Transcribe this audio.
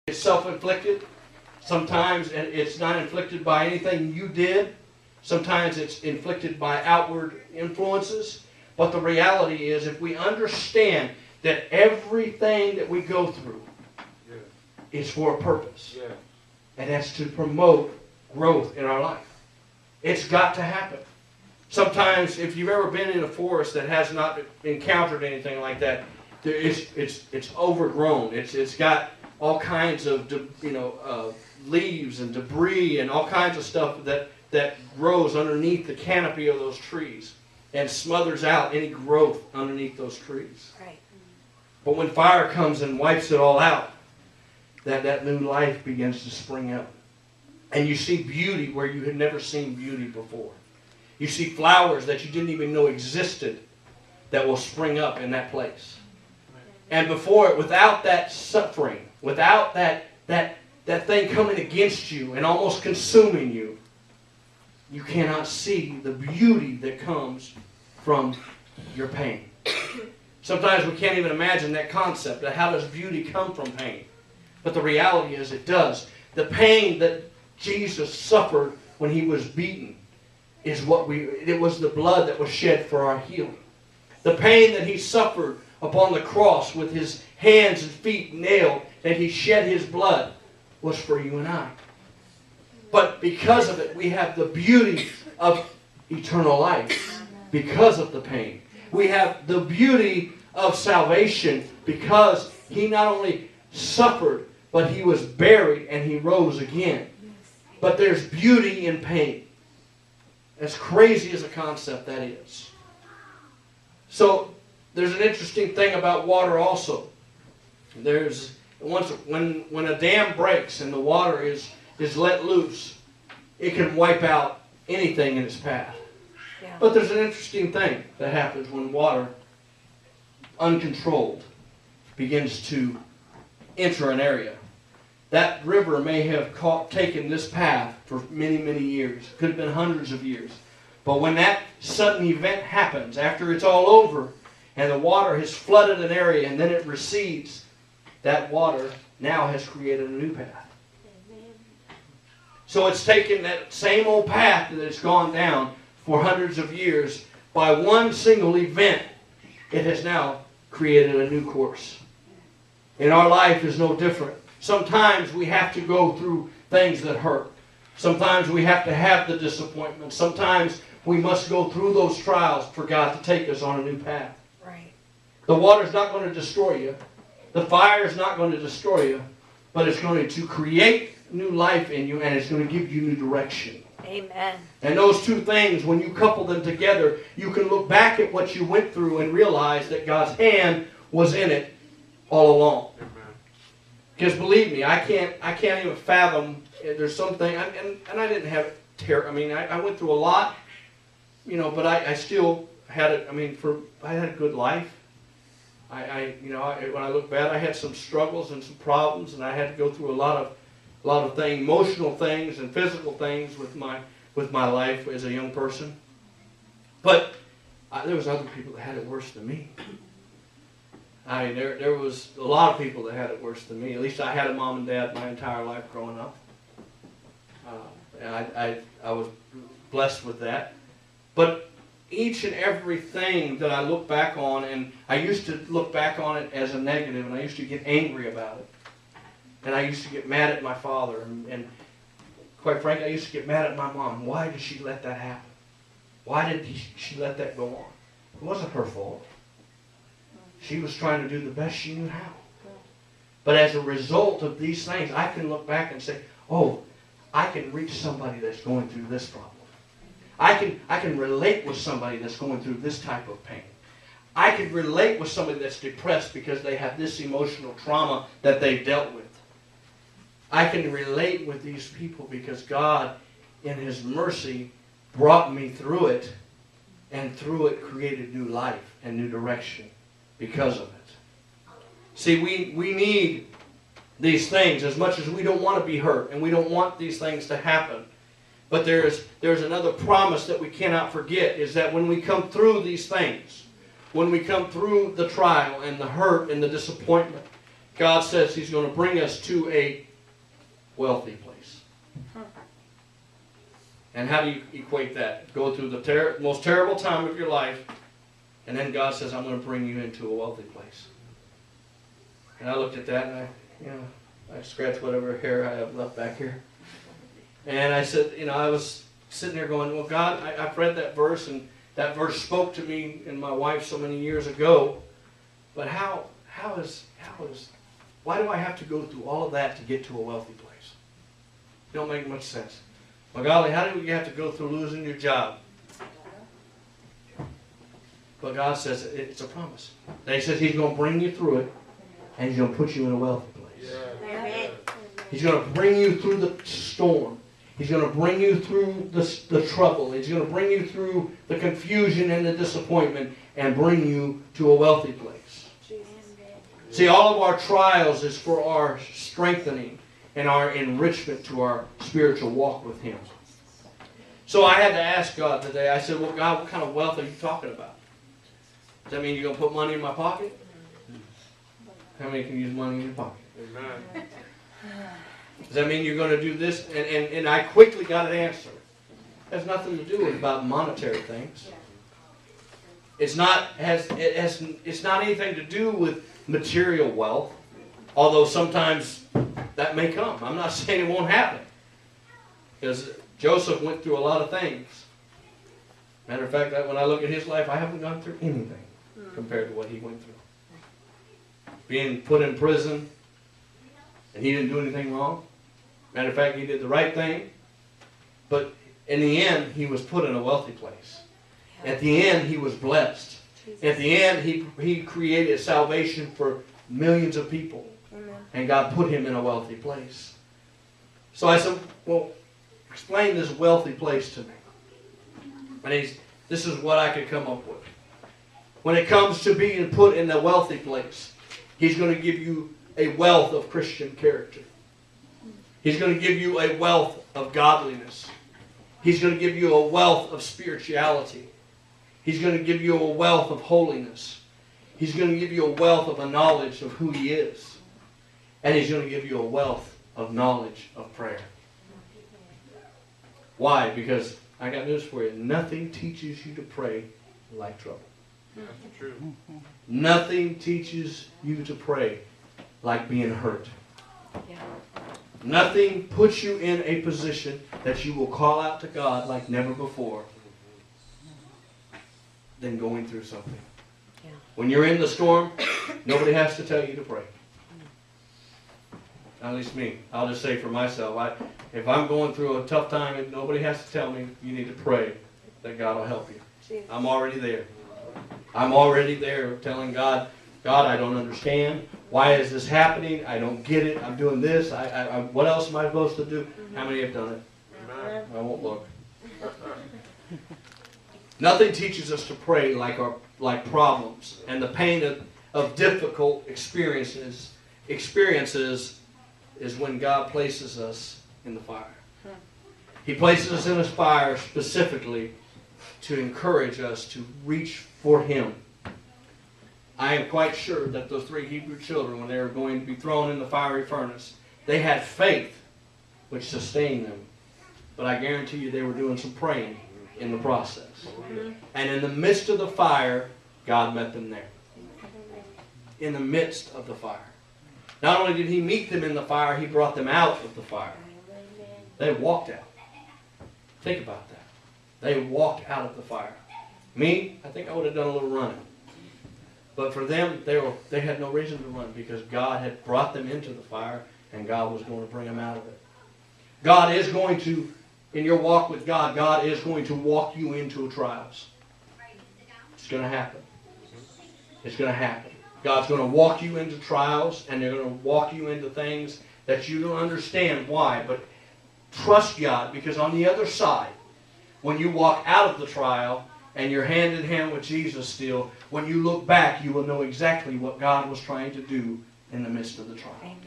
It's self-inflicted. Sometimes it's not inflicted by anything you did. Sometimes it's inflicted by outward influences. But the reality is, if we understand that everything that we go through is for a purpose, and that's to promote growth in our life. It's got to happen. Sometimes, if you've ever been in a forest that has not encountered anything like that, it's overgrown. It's got all kinds of leaves and debris and all kinds of stuff that grows underneath the canopy of those trees and smothers out any growth underneath those trees. Right. But when fire comes and wipes it all out, that new life begins to spring up. And you see beauty where you had never seen beauty before. You see flowers that you didn't even know existed that will spring up in that place. And before it, without that suffering, without that thing coming against you and almost consuming you, you cannot see the beauty that comes from your pain. Sometimes we can't even imagine that concept of how does beauty come from pain. But the reality is it does. The pain that Jesus suffered when he was beaten is it was the blood that was shed for our healing. The pain that he suffered upon the cross with his hands and feet nailed, that he shed his blood, was for you and I. But because of it, we have the beauty of eternal life because of the pain. We have the beauty of salvation because he not only suffered, but he was buried and he rose again. But there's beauty in pain. As crazy as a concept that is. So there's an interesting thing about water also. There's when a dam breaks and the water is let loose, it can wipe out anything in its path. Yeah. But there's an interesting thing that happens when water, uncontrolled, begins to enter an area. That river may have taken this path for many, many years. Could have been hundreds of years. But when that sudden event happens, after it's all over, and the water has flooded an area and then it recedes, that water now has created a new path. So it's taken that same old path that it's gone down for hundreds of years. By one single event, it has now created a new course. And our life is no different. Sometimes we have to go through things that hurt. Sometimes we have to have the disappointment. Sometimes we must go through those trials for God to take us on a new path. Right. The water's not going to destroy you. The fire is not going to destroy you. But it's going to create new life in you, and it's going to give you new direction. Amen. And those two things, when you couple them together, you can look back at what you went through and realize that God's hand was in it all along. Because believe me, I can't even fathom. There's something, and I didn't have it terrible. I mean, I went through a lot, but I still had it. I mean, I had a good life. When I look back, I had some struggles and some problems, and I had to go through a lot of things, emotional things and physical things with my life as a young person. But there was other people that had it worse than me. I mean, there was a lot of people that had it worse than me. At least I had a mom and dad my entire life growing up. And I was blessed with that. But each and everything that I look back on, and I used to look back on it as a negative, and I used to get angry about it. And I used to get mad at my father. And quite frankly, I used to get mad at my mom. Why did she let that happen? Why did she let that go on? It wasn't her fault. She was trying to do the best she knew how. But as a result of these things, I can look back and say, oh, I can reach somebody that's going through this problem. I can relate with somebody that's going through this type of pain. I can relate with somebody that's depressed because they have this emotional trauma that they've dealt with. I can relate with these people because God, in His mercy, brought me through it, and through it created new life and new direction because of it. See, we need these things as much as we don't want to be hurt and we don't want these things to happen. But there's another promise that we cannot forget, is that when we come through these things, when we come through the trial and the hurt and the disappointment, God says He's going to bring us to a wealthy place. And how do you equate that? Go through the most terrible time of your life, and then God says, I'm going to bring you into a wealthy place. And I looked at that, and I scratched whatever hair I have left back here. And I said, I was sitting there going, well, God, I've read that verse, and that verse spoke to me and my wife so many years ago. But why do I have to go through all of that to get to a wealthy place? It don't make much sense. Well, golly, how do you have to go through losing your job? But God says it's a promise. He says He's going to bring you through it, and He's going to put you in a wealthy place. Yeah. He's going to bring you through the storm. He's going to bring you through the trouble. He's going to bring you through the confusion and the disappointment and bring you to a wealthy place. See, all of our trials is for our strengthening and our enrichment to our spiritual walk with Him. So I had to ask God today, I said, well, God, what kind of wealth are you talking about? Does that mean you're going to put money in my pocket? How many can use money in your pocket? Amen. Does that mean you're going to do this? And I quickly got an answer. It has nothing to do with about monetary things. It's not anything to do with material wealth, although sometimes that may come. I'm not saying it won't happen, because Joseph went through a lot of things. Matter of fact, when I look at his life, I haven't gone through anything compared to what he went through. Being put in prison, and he didn't do anything wrong. Matter of fact, he did the right thing. But in the end, he was put in a wealthy place. At the end, he was blessed. At the end, he created salvation for millions of people. And God put him in a wealthy place. So I said, well, explain this wealthy place to me. And this is what I could come up with. When it comes to being put in a wealthy place, He's going to give you a wealth of Christian character. He's going to give you a wealth of godliness. He's going to give you a wealth of spirituality. He's going to give you a wealth of holiness. He's going to give you a wealth of a knowledge of who He is. And He's going to give you a wealth of knowledge of prayer. Why? Because I got news for you. Nothing teaches you to pray like trouble. That's true. Nothing teaches you to pray like being hurt. Yeah. Nothing puts you in a position that you will call out to God like never before than going through something. Yeah. When you're in the storm, nobody has to tell you to pray. At least me. I'll just say for myself, if I'm going through a tough time, nobody has to tell me you need to pray that God will help you. Jesus. I'm already there. I'm already there telling God, God, I don't understand. Why is this happening? I don't get it. I'm doing this. What else am I supposed to do? How many have done it? Amen. I won't look. Nothing teaches us to pray like problems and the pain of difficult experiences is when God places us in the fire. He places us in His fire specifically to encourage us to reach for Him. I am quite sure that those 3 Hebrew children, when they were going to be thrown in the fiery furnace, they had faith which sustained them. But I guarantee you they were doing some praying in the process. And in the midst of the fire, God met them there. In the midst of the fire. Not only did He meet them in the fire, He brought them out of the fire. They walked out. Think about that. They walked out of the fire. Me, I think I would have done a little running. But for them, they had no reason to run because God had brought them into the fire and God was going to bring them out of it. God is going to, in your walk with God, God is going to walk you into trials. It's going to happen. It's going to happen. God's going to walk you into trials and they're going to walk you into things that you don't understand why. But trust God, because on the other side, when you walk out of the trial and you're hand in hand with Jesus still, when you look back, you will know exactly what God was trying to do in the midst of the trial. Amen.